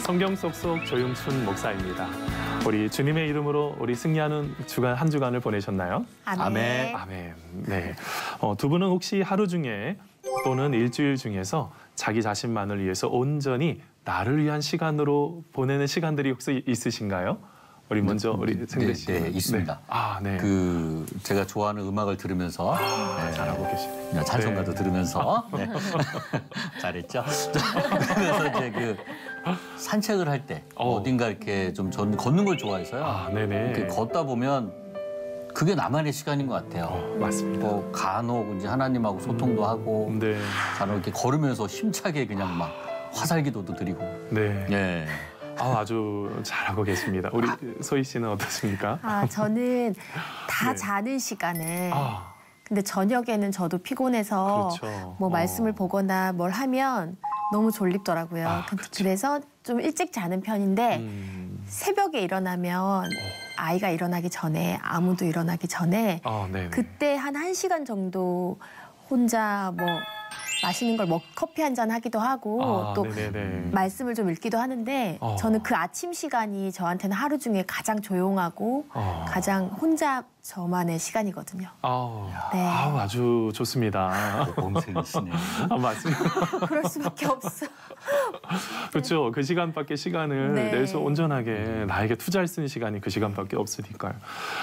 성경 속 조용춘 목사입니다. 우리 주님의 이름으로 우리 승리하는 주간 한 주간을 보내셨나요? 아멘. 아멘. 네. 두 분은 혹시 하루 중에 또는 일주일 중에서 자기 자신만을 위해서 온전히 나를 위한 시간으로 보내는 시간들이 혹시 있으신가요? 우리 먼저 우리 승대 씨. 네, 있습니다. 네. 아, 네. 제가 좋아하는 음악을 들으면서 잘하고 계시네요. 찬송가도 네. 들으면서 잘했죠. 그래서 이제 산책을 할 때 어딘가 이렇게 좀 저는 걷는 걸 좋아해서요. 아, 네네. 이렇게 걷다 보면 그게 나만의 시간인 것 같아요. 맞습니다. 간혹 이제 하나님하고 소통도 하고, 네. 간혹 이렇게 걸으면서 힘차게 그냥 막 화살기도도 드리고. 네. 예. 아주 잘하고 계십니다. 우리 소희 씨는 어떻습니까? 저는 다 네. 자는 시간에 아, 근데 저녁에는 저도 피곤해서 그렇죠. 뭐 말씀을 보거나 뭘 하면 너무 졸립더라고요. 그렇죠. 그래서 좀 일찍 자는 편인데 새벽에 일어나면 아이가 일어나기 전에 아무도 일어나기 전에 네네. 그때 한 1시간 정도 혼자 뭐 맛있는 걸 커피 한 잔 하기도 하고 또 네네네. 말씀을 좀 읽기도 하는데 저는 그 아침 시간이 저한테는 하루 중에 가장 조용하고 가장 혼자 저만의 시간이거든요. 네. 아주 좋습니다. 멍생이시네요. 맞습니다. 그럴 수밖에 없어. 그렇죠. 그 시간밖에 시간을 네. 내서 온전하게 나에게 투자할 수 있는 시간이 그 시간밖에 없으니까요.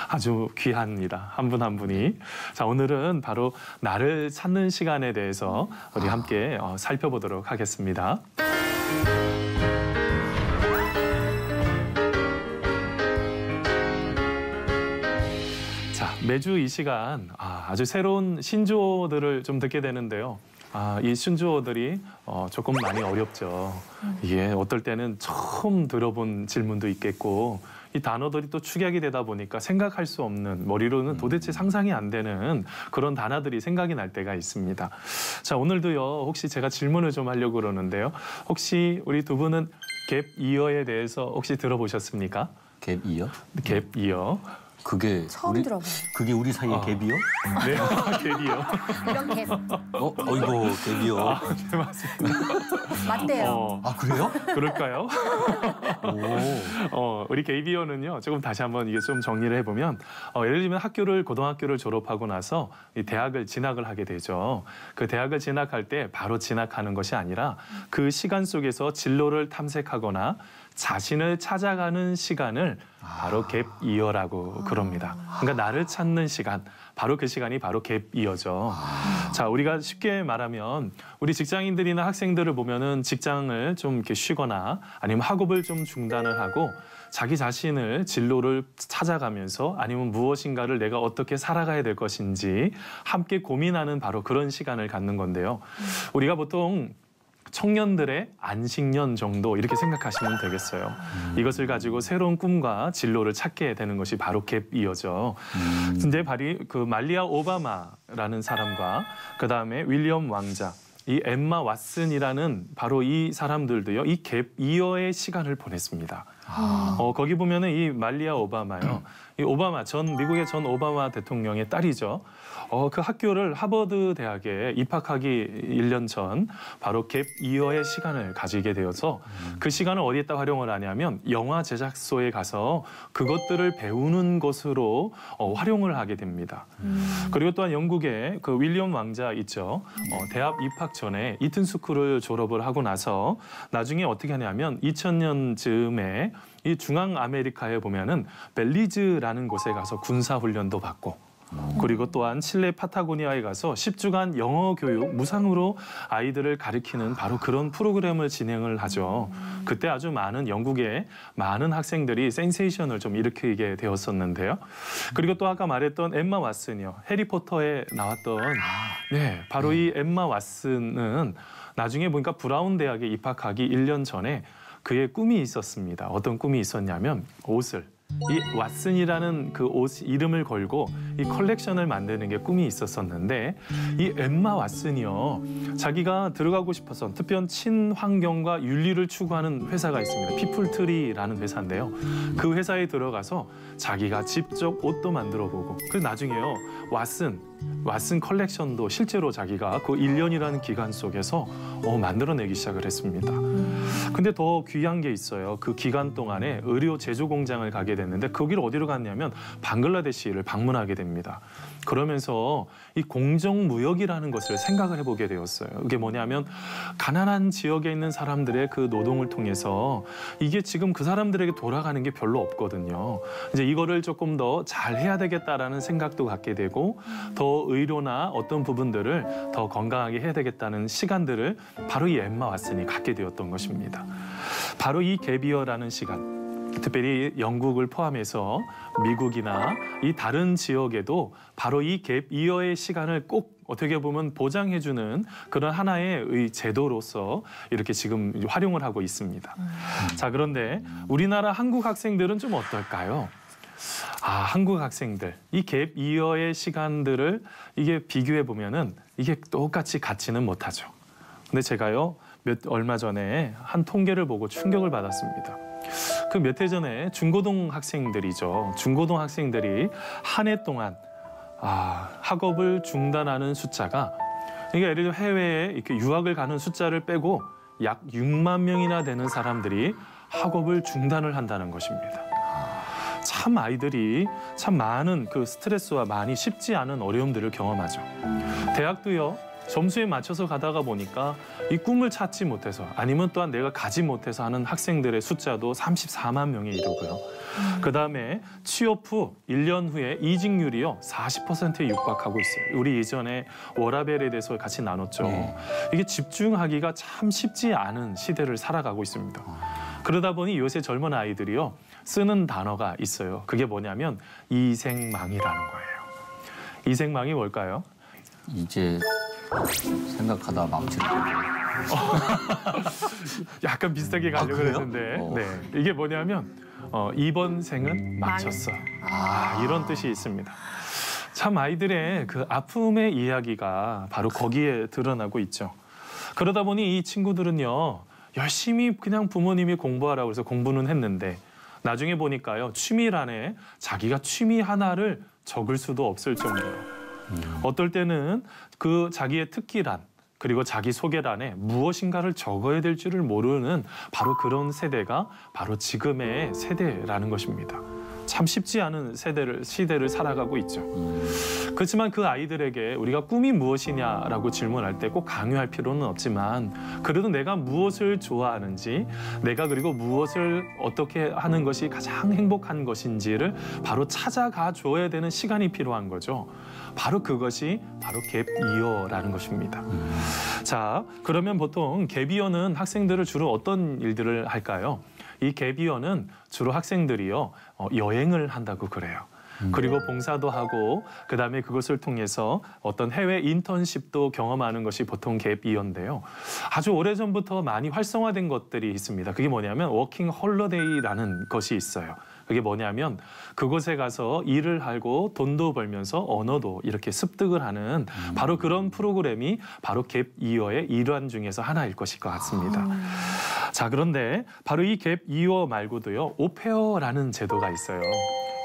아주 귀합니다. 한 분 한 분이. 자, 오늘은 바로 나를 찾는 시간에 대해서 우리 함께 살펴보도록 하겠습니다. 자, 매주 이 시간 아주 새로운 신조어들을 좀 듣게 되는데요. 이 신조어들이 조금 많이 어렵죠. 이게 어떨 때는 처음 들어본 질문도 있겠고 이 단어들이 또 축약이 되다 보니까 생각할 수 없는 머리로는 도대체 상상이 안 되는 그런 단어들이 생각이 날 때가 있습니다. 자, 오늘도요. 혹시 제가 질문을 좀 하려고 그러는데요. 혹시 우리 두 분은 갭 이어에 대해서 혹시 들어보셨습니까? 갭 이어? 갭 이어. 그게 처음 들어봐요. 그게 우리 사이의 갭이요? 네, 갭이요. 이런 갭. 어이구, 갭이요. 네, 맞습니다. 맞대요. 그래요? 그럴까요? 오. 우리 KBO는요, 조금 다시 한번 이게 좀 정리를 해보면, 예를 들면 고등학교를 졸업하고 나서 이 대학을 진학을 하게 되죠. 그 대학을 진학할 때 바로 진학하는 것이 아니라 그 시간 속에서 진로를 탐색하거나 자신을 찾아가는 시간을 바로 갭 이어라고 그럽니다. 그러니까 나를 찾는 시간, 바로 그 시간이 바로 갭 이어죠. 자, 우리가 쉽게 말하면 우리 직장인들이나 학생들을 보면은 직장을 좀 이렇게 쉬거나 아니면 학업을 좀 중단을 하고 자기 자신을 진로를 찾아가면서 아니면 무엇인가를 내가 어떻게 살아가야 될 것인지 함께 고민하는 바로 그런 시간을 갖는 건데요. 우리가 보통 청년들의 안식년 정도 이렇게 생각하시면 되겠어요. 이것을 가지고 새로운 꿈과 진로를 찾게 되는 것이 바로 갭 이어죠. 근데 그 말리아 오바마라는 사람과 그다음에 윌리엄 왕자, 이 엠마 왓슨이라는 바로 이 사람들도요. 이 갭 이어의 시간을 보냈습니다. 거기 보면은 이 말리아 오바마요. 이 미국의 전 오바마 대통령의 딸이죠. 그 학교를 하버드 대학에 입학하기 1년 전 바로 갭 이어의 시간을 가지게 되어서 그 시간을 어디에다 활용을 하냐면 영화 제작소에 가서 그것들을 배우는 것으로 활용을 하게 됩니다. 그리고 또한 영국의 그 윌리엄 왕자 있죠. 대학 입학 전에 이튼 스쿨을 졸업을 하고 나서 나중에 어떻게 하냐면 2000년쯤에 이 중앙 아메리카에 보면은 벨리즈라는 곳에 가서 군사 훈련도 받고 그리고 또한 칠레 파타고니아에 가서 10주간 영어 교육 무상으로 아이들을 가르치는 바로 그런 프로그램을 진행을 하죠. 그때 아주 영국의 많은 학생들이 센세이션을 좀 일으키게 되었었는데요. 그리고 또 아까 말했던 엠마 왓슨이요. 해리포터에 나왔던 바로 이 엠마 왓슨은 나중에 보니까 브라운 대학에 입학하기 1년 전에 그의 꿈이 있었습니다. 어떤 꿈이 있었냐면 이 왓슨이라는 그 옷 이름을 걸고 이 컬렉션을 만드는 게 꿈이 있었었는데 이 엠마 왓슨이요. 자기가 들어가고 싶어서 특별 친환경과 윤리를 추구하는 회사가 있습니다. 피플트리라는 회사인데요. 그 회사에 들어가서 자기가 직접 옷도 만들어 보고 그래서 나중에요. 왓슨 컬렉션도 실제로 자기가 그 1년이라는 기간 속에서 만들어내기 시작을 했습니다. 근데 더 귀한 게 있어요. 그 기간 동안에 의료 제조 공장을 가게 됐는데 거기를 어디로 갔냐면 방글라데시를 방문하게 됩니다. 그러면서 이 공정무역이라는 것을 생각을 해보게 되었어요. 이게 뭐냐면 가난한 지역에 있는 사람들의 그 노동을 통해서 이게 지금 그 사람들에게 돌아가는 게 별로 없거든요. 이제 이거를 조금 더 잘 해야 되겠다라는 생각도 갖게 되고 더 의료나 어떤 부분들을 더 건강하게 해야 되겠다는 시간들을 바로 이 엠마 왓슨이 갖게 되었던 것입니다. 바로 이 갭이어라는 시간, 특별히 영국을 포함해서 미국이나 이 다른 지역에도 바로 이 갭이어의 시간을 꼭 어떻게 보면 보장해주는 그런 하나의 제도로서 이렇게 지금 활용을 하고 있습니다. 자, 그런데 우리나라 한국 학생들은 좀 어떨까요? 한국 학생들 이 갭이어의 시간들을 이게 비교해 보면은 이게 똑같이 같지는 못하죠. 근데 제가요 얼마 전에 한 통계를 보고 충격을 받았습니다. 그 몇 해 전에 중고등 학생들이죠. 중고등 학생들이 한 해 동안 학업을 중단하는 숫자가 그러니까 예를 들어 해외에 이렇게 유학을 가는 숫자를 빼고 약 6만 명이나 되는 사람들이 학업을 중단을 한다는 것입니다. 참 아이들이 참 많은 그 스트레스와 많이 쉽지 않은 어려움들을 경험하죠. 대학도요. 점수에 맞춰서 가다가 보니까 이 꿈을 찾지 못해서 아니면 또한 내가 가지 못해서 하는 학생들의 숫자도 34만 명에 이르고요. 그다음에 취업 후 1년 후에 이직률이요 40%에 육박하고 있어요. 우리 예전에 워라밸에 대해서 같이 나눴죠. 이게 집중하기가 참 쉽지 않은 시대를 살아가고 있습니다. 그러다 보니 요새 젊은 아이들이요 쓰는 단어가 있어요. 그게 뭐냐면 이생망이라는 거예요. 이생망이 뭘까요? 이제 생각하다 망치를 약간 비슷하게 가려고 했는데 네. 이게 뭐냐면 이번 생은 마쳤어. 이런 뜻이 있습니다. 참 아이들의 그 아픔의 이야기가 바로 거기에 드러나고 있죠. 그러다 보니 이 친구들은요. 열심히 그냥 부모님이 공부하라고 해서 공부는 했는데 나중에 보니까요. 취미란에 자기가 취미 하나를 적을 수도 없을 정도로 어떨 때는 그 자기의 특기란 그리고 자기 소개란에 무엇인가를 적어야 될 줄을 모르는 바로 그런 세대가 바로 지금의 세대라는 것입니다. 참 쉽지 않은 시대를 살아가고 있죠. 그렇지만 그 아이들에게 우리가 꿈이 무엇이냐라고 질문할 때 꼭 강요할 필요는 없지만 그래도 내가 무엇을 좋아하는지 내가 그리고 무엇을 어떻게 하는 것이 가장 행복한 것인지를 바로 찾아가 줘야 되는 시간이 필요한 거죠. 바로 그것이 바로 갭이어라는 것입니다. 자, 그러면 보통 갭이어는 학생들을 주로 어떤 일들을 할까요? 이 갭이어는 주로 학생들이요 여행을 한다고 그래요. 그리고 봉사도 하고 그다음에 그것을 통해서 어떤 해외 인턴십도 경험하는 것이 보통 갭이어인데요. 아주 오래전부터 많이 활성화된 것들이 있습니다. 그게 뭐냐면 워킹 홀리데이라는 것이 있어요. 그게 뭐냐면 그곳에 가서 일을 하고 돈도 벌면서 언어도 이렇게 습득을 하는 바로 그런 프로그램이 바로 갭이어의 일환 중에서 하나일 것일 것 같습니다. 자, 그런데 바로 이 갭이어 말고도요. 오페어라는 제도가 있어요.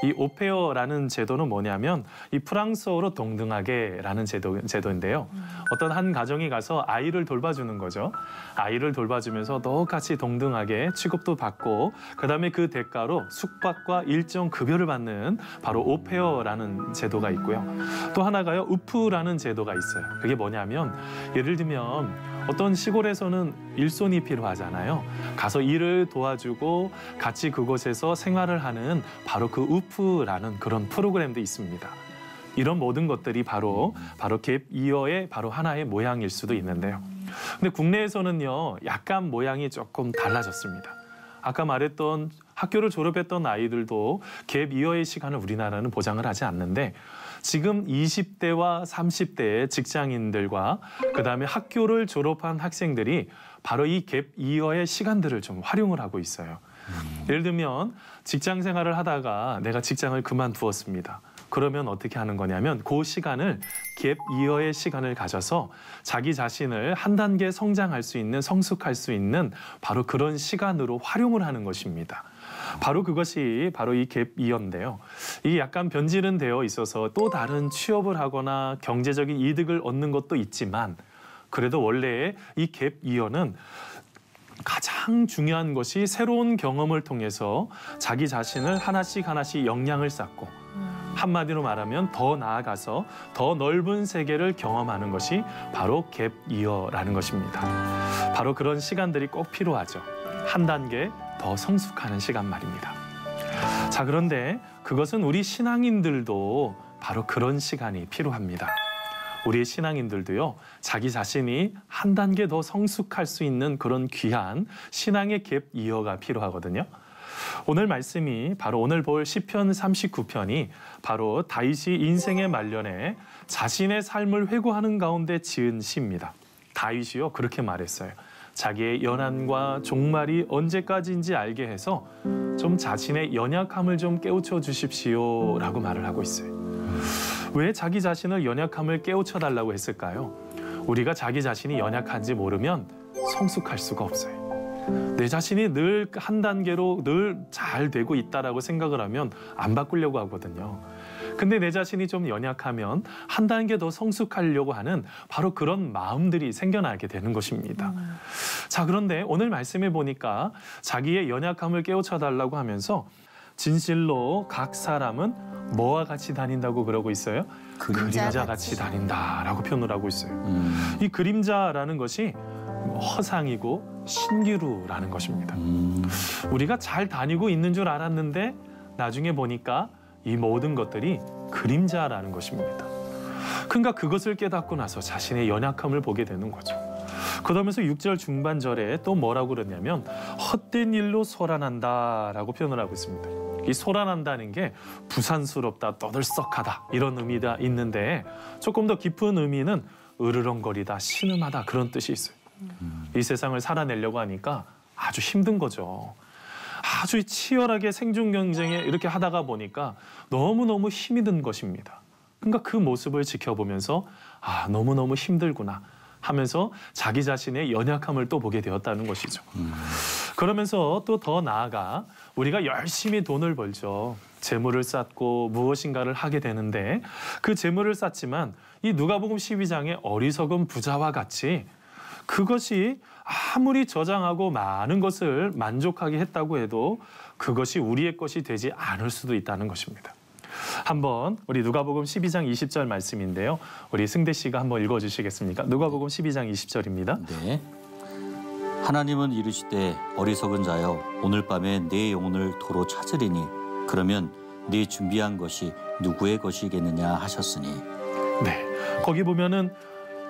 이 오페어라는 제도는 뭐냐면 이 프랑스어로 동등하게라는 제도인데요. 어떤 한 가정에 가서 아이를 돌봐주는 거죠. 아이를 돌봐주면서 똑같이 동등하게 취급도 받고 그다음에 그 대가로 숙박과 일정 급여를 받는 바로 오페어라는 제도가 있고요. 또 하나가요. 우프라는 제도가 있어요. 그게 뭐냐면 예를 들면 어떤 시골에서는 일손이 필요하잖아요. 가서 일을 도와주고 같이 그곳에서 생활을 하는 바로 그 우프라는 그런 프로그램도 있습니다. 이런 모든 것들이 바로 갭이어의 바로 하나의 모양일 수도 있는데요. 근데 국내에서는요, 약간 모양이 조금 달라졌습니다. 아까 말했던 학교를 졸업했던 아이들도 갭이어의 시간을 우리나라는 보장을 하지 않는데 지금 20대와 30대의 직장인들과 그다음에 학교를 졸업한 학생들이 바로 이 갭이어의 시간들을 좀 활용을 하고 있어요. 예를 들면 직장 생활을 하다가 내가 직장을 그만두었습니다. 그러면 어떻게 하는 거냐면 그 시간을 갭 이어의 시간을 가져서 자기 자신을 한 단계 성장할 수 있는, 성숙할 수 있는 바로 그런 시간으로 활용을 하는 것입니다. 바로 그것이 바로 이 갭 이어인데요. 이게 약간 변질은 되어 있어서 또 다른 취업을 하거나 경제적인 이득을 얻는 것도 있지만 그래도 원래 이 갭 이어는 가장 중요한 것이 새로운 경험을 통해서 자기 자신을 하나씩 하나씩 역량을 쌓고 한마디로 말하면 더 나아가서 더 넓은 세계를 경험하는 것이 바로 갭 이어라는 것입니다. 바로 그런 시간들이 꼭 필요하죠. 한 단계 더 성숙하는 시간 말입니다. 자, 그런데 그것은 우리 신앙인들도 바로 그런 시간이 필요합니다. 우리 신앙인들도요, 자기 자신이 한 단계 더 성숙할 수 있는 그런 귀한 신앙의 갭 이어가 필요하거든요. 오늘 말씀이 바로 오늘 볼 시편 39편이 바로 다윗이 인생의 말년에 자신의 삶을 회고하는 가운데 지은 시입니다. 다윗이요, 그렇게 말했어요. 자기의 연한과 종말이 언제까지인지 알게 해서 좀 자신의 연약함을 좀 깨우쳐 주십시오 라고 말을 하고 있어요. 왜 자기 자신을 연약함을 깨우쳐 달라고 했을까요? 우리가 자기 자신이 연약한지 모르면 성숙할 수가 없어요. 내 자신이 늘 한 단계로 늘 잘 되고 있다라고 생각을 하면 안 바꾸려고 하거든요. 근데 내 자신이 좀 연약하면 한 단계 더 성숙하려고 하는 바로 그런 마음들이 생겨나게 되는 것입니다. 자, 그런데 오늘 말씀해 보니까 자기의 연약함을 깨우쳐 달라고 하면서 진실로 각 사람은 뭐와 같이 다닌다고 그러고 있어요? 그림자 같이 다닌다라고 표현을 하고 있어요. 이 그림자라는 것이 허상이고 신기루라는 것입니다. 우리가 잘 다니고 있는 줄 알았는데 나중에 보니까 이 모든 것들이 그림자라는 것입니다. 그러니까 그것을 깨닫고 나서 자신의 연약함을 보게 되는 거죠. 그러면서 6절 중반절에 또 뭐라고 그러냐면 헛된 일로 소란한다라고 표현을 하고 있습니다. 이 소란한다는 게 부산스럽다, 떠들썩하다 이런 의미가 있는데 조금 더 깊은 의미는 으르렁거리다, 신음하다 그런 뜻이 있어요. 이 세상을 살아내려고 하니까 아주 힘든 거죠. 아주 치열하게 생존 경쟁에 이렇게 하다가 보니까 너무너무 힘이 든 것입니다. 그러니까 그 모습을 지켜보면서 아, 너무너무 힘들구나 하면서 자기 자신의 연약함을 또 보게 되었다는 것이죠. 그러면서 또 더 나아가 우리가 열심히 돈을 벌죠. 재물을 쌓고 무엇인가를 하게 되는데 그 재물을 쌓지만 이 누가복음 12장의 어리석은 부자와 같이 그것이 아무리 저장하고 많은 것을 만족하게 했다고 해도 그것이 우리의 것이 되지 않을 수도 있다는 것입니다. 한번 우리 누가복음 12장 20절 말씀인데요. 우리 승대 씨가 한번 읽어주시겠습니까? 누가복음 12장 20절입니다. 네. 하나님은 이르시되 어리석은 자여 오늘 밤에 내 영혼을 도로 찾으리니 그러면 네 준비한 것이 누구의 것이겠느냐 하셨으니. 네, 거기 보면은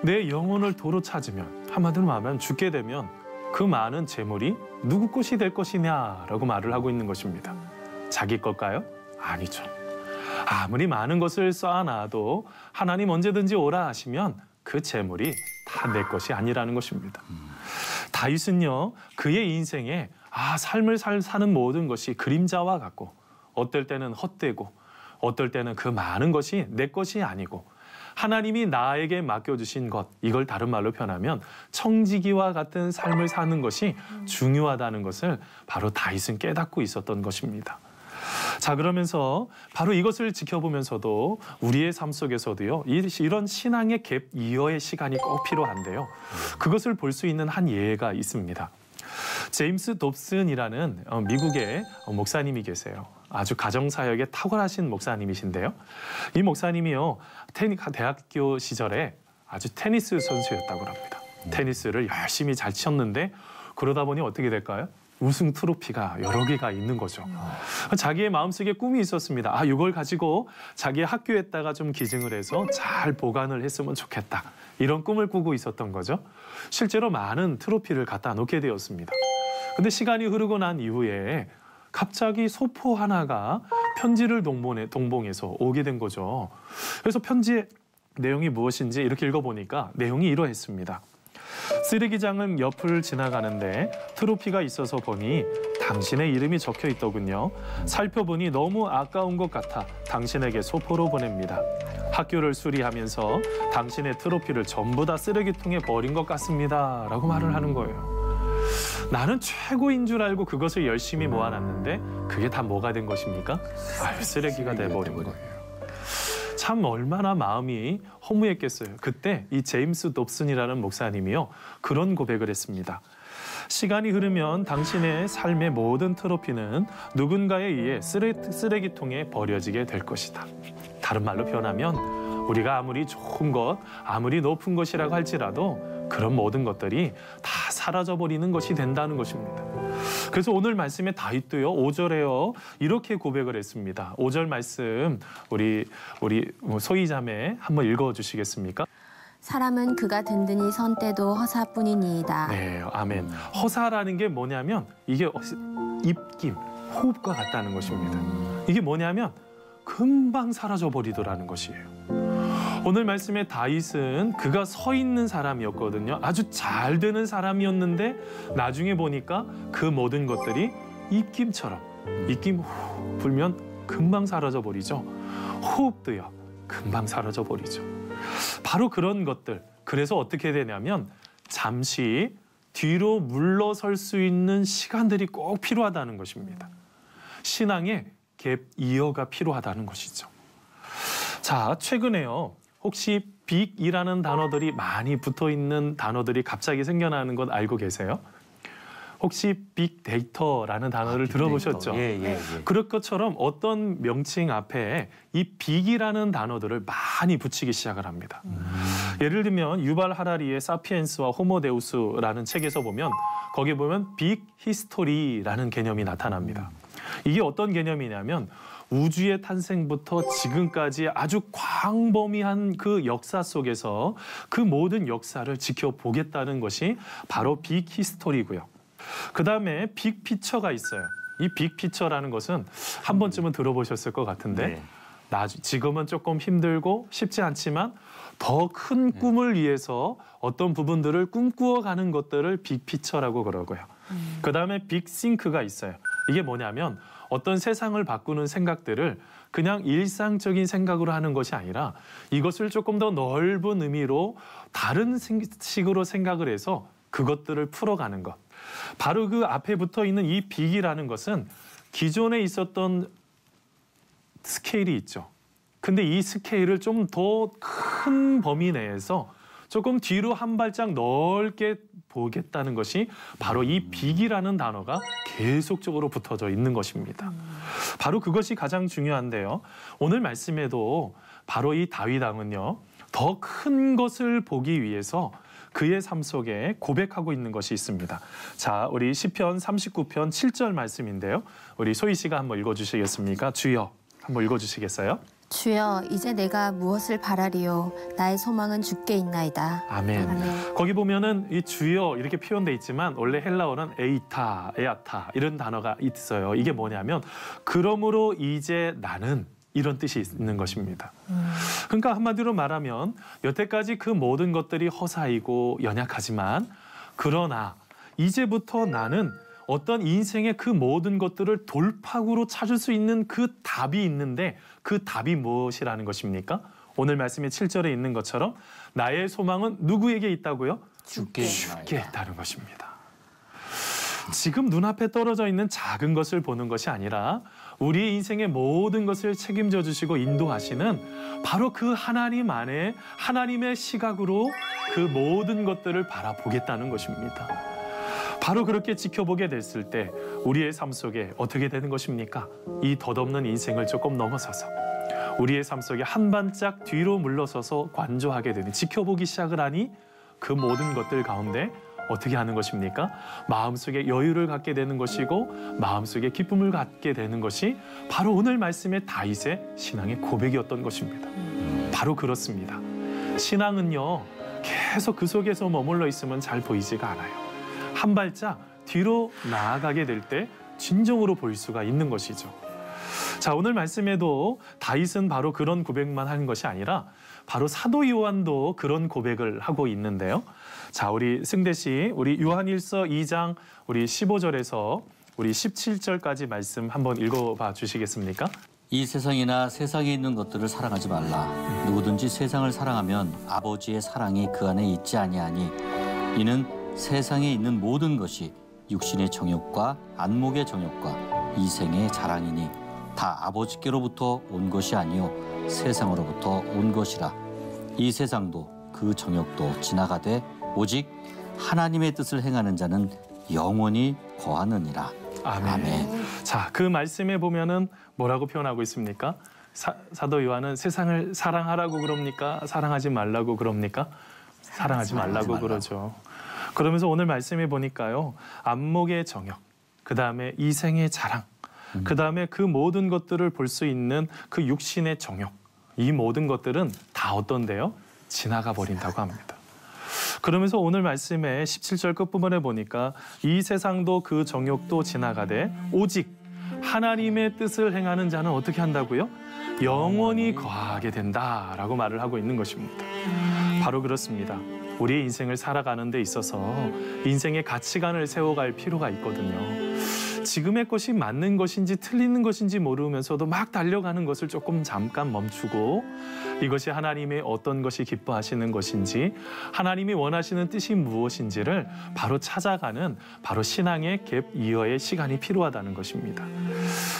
내 영혼을 도로 찾으면 한마디로 말하면 죽게 되면 그 많은 재물이 누구 것이 될 것이냐라고 말을 하고 있는 것입니다. 자기 것일까요? 아니죠. 아무리 많은 것을 쌓아놔도 하나님 언제든지 오라 하시면 그 재물이 다 내 것이 아니라는 것입니다. 다윗은요, 그의 인생에 삶을 사는 모든 것이 그림자와 같고 어떨 때는 헛되고 어떨 때는 그 많은 것이 내 것이 아니고 하나님이 나에게 맡겨주신 것, 이걸 다른 말로 표현하면 청지기와 같은 삶을 사는 것이 중요하다는 것을 바로 다윗은 깨닫고 있었던 것입니다. 자, 그러면서 바로 이것을 지켜보면서도 우리의 삶 속에서도요, 이런 신앙의 갭 이어의 시간이 꼭 필요한데요. 그것을 볼 수 있는 한 예가 있습니다. 제임스 dobson이라는 미국의 목사님이 계세요. 아주 가정사역에 탁월하신 목사님이신데요. 이 목사님이요, 대학교 시절에 아주 테니스 선수였다고 합니다. 테니스를 열심히 잘 쳤는데 그러다 보니 어떻게 될까요? 우승 트로피가 여러 개가 있는 거죠. 자기의 마음속에 꿈이 있었습니다. 이걸 가지고 자기 학교에다가 좀 기증을 해서 잘 보관을 했으면 좋겠다. 이런 꿈을 꾸고 있었던 거죠. 실제로 많은 트로피를 갖다 놓게 되었습니다. 근데 시간이 흐르고 난 이후에 갑자기 소포 하나가 편지를 동봉해서 오게 된 거죠. 그래서 편지의 내용이 무엇인지 이렇게 읽어보니까 내용이 이러했습니다. 쓰레기장은 옆을 지나가는데 트로피가 있어서 보니 당신의 이름이 적혀 있더군요. 살펴보니 너무 아까운 것 같아 당신에게 소포로 보냅니다. 학교를 수리하면서 당신의 트로피를 전부 다 쓰레기통에 버린 것 같습니다. 라고 말을 하는 거예요. 나는 최고인 줄 알고 그것을 열심히 모아놨는데 그게 다 뭐가 된 것입니까? 쓰레기가 돼버린 거예요. 참 얼마나 마음이 허무했겠어요. 그때 이 제임스 dobson이라는 목사님이요, 그런 고백을 했습니다. 시간이 흐르면 당신의 삶의 모든 트로피는 누군가에 의해 쓰레기통에 버려지게 될 것이다. 다른 말로 표현하면 우리가 아무리 좋은 것, 아무리 높은 것이라고 할지라도 그런 모든 것들이 다 사라져버리는 것이 된다는 것입니다. 그래서 오늘 말씀의 다윗도요, 5절에요 이렇게 고백을 했습니다. 5절 말씀 우리 소희자매 한번 읽어주시겠습니까? 사람은 그가 든든히 선 때도 허사뿐이니이다. 네, 아멘. 허사라는 게 뭐냐면 이게 입김, 호흡과 같다는 것입니다. 이게 뭐냐면 금방 사라져 버리더라는 것이에요. 오늘 말씀의 다윗은 그가 서 있는 사람이었거든요. 아주 잘 되는 사람이었는데 나중에 보니까 그 모든 것들이 입김처럼, 입김 후 불면 금방 사라져 버리죠. 호흡도요, 금방 사라져 버리죠. 바로 그런 것들, 그래서 어떻게 되냐면 잠시 뒤로 물러설 수 있는 시간들이 꼭 필요하다는 것입니다. 신앙의 갭 이어가 필요하다는 것이죠. 자, 최근에요, 혹시 빅이라는 단어들이 많이 붙어있는 단어들이 갑자기 생겨나는 것 알고 계세요? 혹시 빅데이터라는 단어를 들어보셨죠? 예. 그럴 것처럼 어떤 명칭 앞에 이 빅이라는 단어들을 많이 붙이기 시작을 합니다. 예를 들면 유발 하라리의 사피엔스와 호모데우스라는 책에서 보면 거기 보면 빅 히스토리라는 개념이 나타납니다. 이게 어떤 개념이냐면 우주의 탄생부터 지금까지 아주 광범위한 그 역사 속에서 그 모든 역사를 지켜보겠다는 것이 바로 빅 히스토리고요. 그 다음에 빅 피처가 있어요. 이 빅 피처라는 것은 한 번쯤은 들어보셨을 것 같은데 지금은 조금 힘들고 쉽지 않지만 더 큰 꿈을 위해서 어떤 부분들을 꿈꾸어가는 것들을 빅 피처라고 그러고요. 그 다음에 빅 싱크가 있어요. 이게 뭐냐면 어떤 세상을 바꾸는 생각들을 그냥 일상적인 생각으로 하는 것이 아니라 이것을 조금 더 넓은 의미로 다른 식으로 생각을 해서 그것들을 풀어가는 것. 바로 그 앞에 붙어 있는 이 빅이라는 것은 기존에 있었던 스케일이 있죠. 근데 이 스케일을 좀 더 큰 범위 내에서 조금 뒤로 한 발짝 넓게 보겠다는 것이 바로 이 빅이라는 단어가 계속적으로 붙어져 있는 것입니다. 바로 그것이 가장 중요한데요. 오늘 말씀에도 바로 이 다윗 왕은요, 더 큰 것을 보기 위해서 그의 삶 속에 고백하고 있는 것이 있습니다. 자, 우리 시편 39편 7절 말씀인데요. 우리 소희 씨가 한번 읽어주시겠습니까? 주여, 한번 읽어주시겠어요? 주여, 이제 내가 무엇을 바라리요? 나의 소망은 주께 있나이다. 아멘. 아멘. 거기 보면은 이 주여 이렇게 표현돼 있지만 원래 헬라어는 에이타, 에아타 이런 단어가 있어요. 이게 뭐냐면 그러므로 이제 나는 이런 뜻이 있는 것입니다. 그러니까 한마디로 말하면 여태까지 그 모든 것들이 허사이고 연약하지만 그러나 이제부터 나는 어떤 인생의 그 모든 것들을 돌파구로 찾을 수 있는 그 답이 있는데 그 답이 무엇이라는 것입니까? 오늘 말씀의 7절에 있는 것처럼 나의 소망은 누구에게 있다고요? 주께 있다는 것입니다. 지금 눈앞에 떨어져 있는 작은 것을 보는 것이 아니라 우리의 인생의 모든 것을 책임져 주시고 인도하시는 바로 그 하나님 안에 하나님의 시각으로 그 모든 것들을 바라보겠다는 것입니다. 바로 그렇게 지켜보게 됐을 때 우리의 삶 속에 어떻게 되는 것입니까? 이 덧없는 인생을 조금 넘어서서 우리의 삶 속에 한 발짝 뒤로 물러서서 관조하게 되는, 지켜보기 시작을 하니 그 모든 것들 가운데 어떻게 하는 것입니까? 마음속에 여유를 갖게 되는 것이고 마음속에 기쁨을 갖게 되는 것이 바로 오늘 말씀의 다윗의 신앙의 고백이었던 것입니다. 바로 그렇습니다. 신앙은요, 계속 그 속에서 머물러 있으면 잘 보이지가 않아요. 한 발짝 뒤로 나아가게 될 때 진정으로 보일 수가 있는 것이죠. 자, 오늘 말씀에도 다윗은 바로 그런 고백만 하는 것이 아니라 바로 사도 요한도 그런 고백을 하고 있는데요. 자, 우리 승대 씨, 우리 요한일서 2장 우리 15절에서 우리 17절까지 말씀 한번 읽어봐 주시겠습니까? 이 세상이나 세상에 있는 것들을 사랑하지 말라. 누구든지 세상을 사랑하면 아버지의 사랑이 그 안에 있지 아니하니 이는 세상에 있는 모든 것이 육신의 정욕과 안목의 정욕과 이생의 자랑이니 다 아버지께로부터 온 것이 아니요 세상으로부터 온 것이라. 이 세상도 그 정욕도 지나가되 오직 하나님의 뜻을 행하는 자는 영원히 거하느니라. 아멘. 자, 그 말씀에 보면은 뭐라고 표현하고 있습니까? 사도 요한은 세상을 사랑하라고 그럽니까? 사랑하지 말라고 그럽니까? 사랑하지 말라고 그러죠. 그러면서 오늘 말씀에 보니까요. 안목의 정욕, 그다음에 이생의 자랑, 그다음에 그 모든 것들을 볼 수 있는 그 육신의 정욕, 이 모든 것들은 다 어떤데요? 지나가 버린다고 합니다. 그러면서 오늘 말씀의 17절 끝부분에 보니까 이 세상도 그 정욕도 지나가되 오직 하나님의 뜻을 행하는 자는 어떻게 한다고요? 영원히 거하게 된다라고 말을 하고 있는 것입니다. 바로 그렇습니다. 우리의 인생을 살아가는 데 있어서 인생의 가치관을 세워갈 필요가 있거든요. 지금의 것이 맞는 것인지 틀리는 것인지 모르면서도 막 달려가는 것을 조금 잠깐 멈추고 이것이 하나님의 어떤 것이 기뻐하시는 것인지 하나님이 원하시는 뜻이 무엇인지를 바로 찾아가는 바로 신앙의 갭 이어의 시간이 필요하다는 것입니다.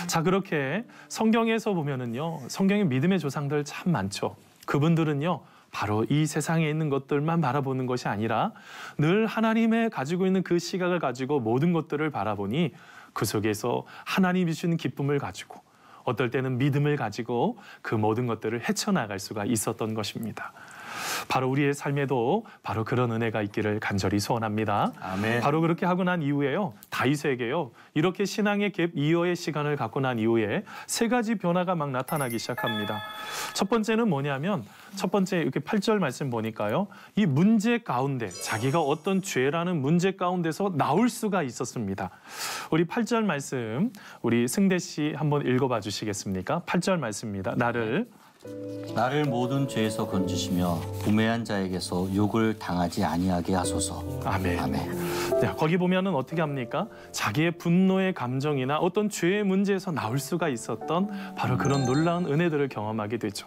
자, 그렇게 성경에서 보면은요, 성경의 믿음의 조상들 참 많죠. 그분들은요, 바로 이 세상에 있는 것들만 바라보는 것이 아니라 늘 하나님의 가지고 있는 그 시각을 가지고 모든 것들을 바라보니 그 속에서 하나님이 주는 기쁨을 가지고 어떨 때는 믿음을 가지고 그 모든 것들을 헤쳐나갈 수가 있었던 것입니다. 바로 우리의 삶에도 바로 그런 은혜가 있기를 간절히 소원합니다. 아멘. 바로 그렇게 하고 난 이후에요. 다윗에게요. 이렇게 신앙의 갭 이어의 시간을 갖고 난 이후에 세 가지 변화가 막 나타나기 시작합니다. 첫 번째는 뭐냐면 첫 번째 이렇게 8절 말씀 보니까요. 이 문제 가운데 자기가 어떤 죄라는 문제 가운데서 나올 수가 있었습니다. 우리 8절 말씀 우리 승대 씨 한번 읽어봐 주시겠습니까? 8절 말씀입니다. 나를 모든 죄에서 건지시며 구매한 자에게서 욕을 당하지 아니하게 하소서. 아멘. 아멘. 네, 거기 보면은 어떻게 합니까? 자기의 분노의 감정이나 어떤 죄의 문제에서 나올 수가 있었던 바로 그런 놀라운 은혜들을 경험하게 되죠.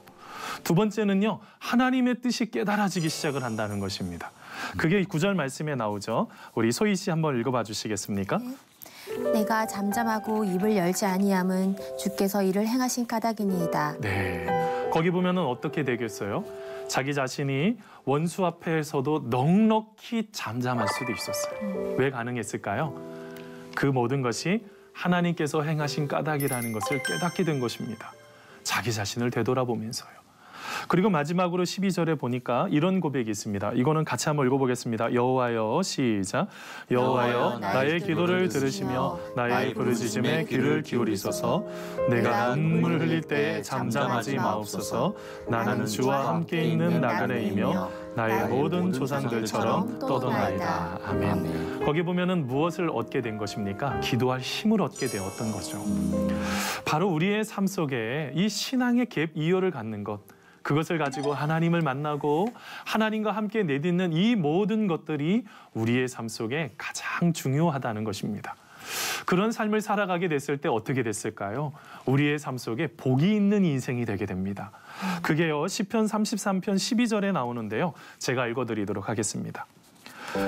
두 번째는요, 하나님의 뜻이 깨달아지기 시작을 한다는 것입니다. 그게 9절 말씀에 나오죠. 우리 소희 씨 한번 읽어봐 주시겠습니까? 내가 잠잠하고 입을 열지 아니함은 주께서 이를 행하신 까닭이니이다. 네, 거기 보면은 어떻게 되겠어요? 자기 자신이 원수 앞에서도 넉넉히 잠잠할 수도 있었어요. 왜 가능했을까요? 그 모든 것이 하나님께서 행하신 까닭이라는 것을 깨닫게 된 것입니다. 자기 자신을 되돌아보면서요. 그리고 마지막으로 12절에 보니까 이런 고백이 있습니다. 이거는 같이 한번 읽어보겠습니다. 여호와여, 시작. 여호와여, 나의 기도를 들으시며 나의 부르짖음에 귀를 기울이소서. 내가 눈물 흘릴 때에 잠잠하지 마옵소서. 나는 주와 함께 있는 나그네이며 나의 모든 조상들처럼 떠도나이다. 아멘. 거기 보면은 무엇을 얻게 된 것입니까? 기도할 힘을 얻게 되었던 거죠. 바로 우리의 삶 속에 이 신앙의 갭 이어를 갖는 것, 그것을 가지고 하나님을 만나고 하나님과 함께 내딛는 이 모든 것들이 우리의 삶 속에 가장 중요하다는 것입니다. 그런 삶을 살아가게 됐을 때 어떻게 됐을까요? 우리의 삶 속에 복이 있는 인생이 되게 됩니다. 그게요, 시편 33편 12절에 나오는데요. 제가 읽어드리도록 하겠습니다.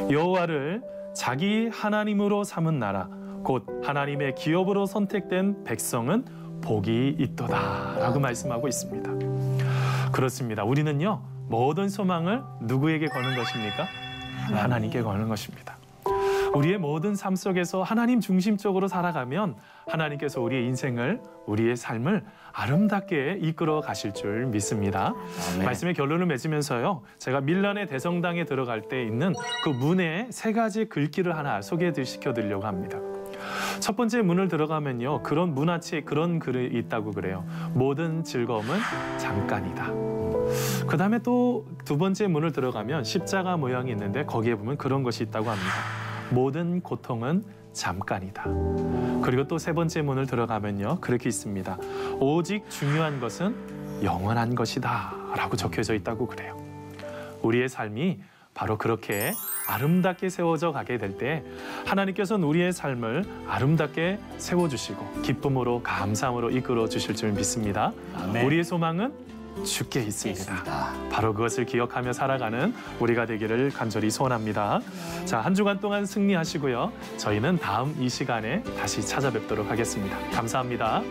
여호와를 자기 하나님으로 삼은 나라, 곧 하나님의 기업으로 선택된 백성은 복이 있도다 라고 말씀하고 있습니다. 그렇습니다. 우리는요, 모든 소망을 누구에게 거는 것입니까? 하나님께 거는 것입니다. 우리의 모든 삶 속에서 하나님 중심적으로 살아가면 하나님께서 우리의 인생을, 우리의 삶을 아름답게 이끌어 가실 줄 믿습니다. 아멘. 말씀의 결론을 맺으면서요, 제가 밀란의 대성당에 들어갈 때 있는 그 문에 세 가지 글귀를 하나 소개시켜드리려고 합니다. 첫 번째 문을 들어가면요, 그런 문화치에 그런 글이 있다고 그래요. 모든 즐거움은 잠깐이다. 그 다음에 또 두 번째 문을 들어가면 십자가 모양이 있는데 거기에 보면 그런 것이 있다고 합니다. 모든 고통은 잠깐이다. 그리고 또 세 번째 문을 들어가면요, 그렇게 있습니다. 오직 중요한 것은 영원한 것이다 라고 적혀져 있다고 그래요. 우리의 삶이 바로 그렇게 아름답게 세워져 가게 될 때 하나님께서는 우리의 삶을 아름답게 세워주시고 기쁨으로 감사함으로 이끌어 주실 줄 믿습니다. 아멘. 우리의 소망은 주께 있습니다. 있습니다. 바로 그것을 기억하며 살아가는 우리가 되기를 간절히 소원합니다. 자, 한 주간 동안 승리하시고요. 저희는 다음 이 시간에 다시 찾아뵙도록 하겠습니다. 감사합니다.